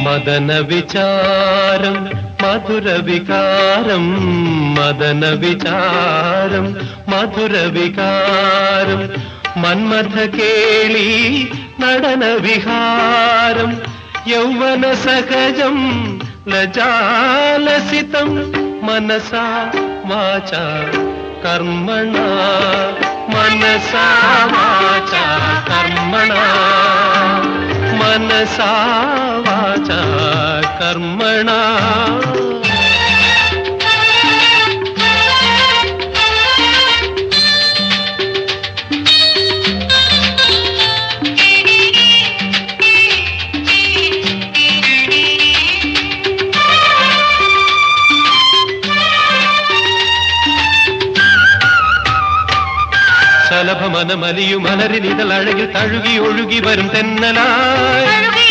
മദന വിചാരം മധുര വികാരം മദന വിചാരം മധുര വികാരം മന്മഥ കേളി നടന വിഹാരം യൗവന സഹജം ലജാലസിതം മനസാ വാചാ കർമ്മണ മനസാ വാചാ കർമ്മണ മനസാ വാചാ കർമ്മണ. ശലഭമനമലിയും മലരിനിതൾ അഴകിൽ തഴുകി ഒഴുകി വരും തെന്നലായി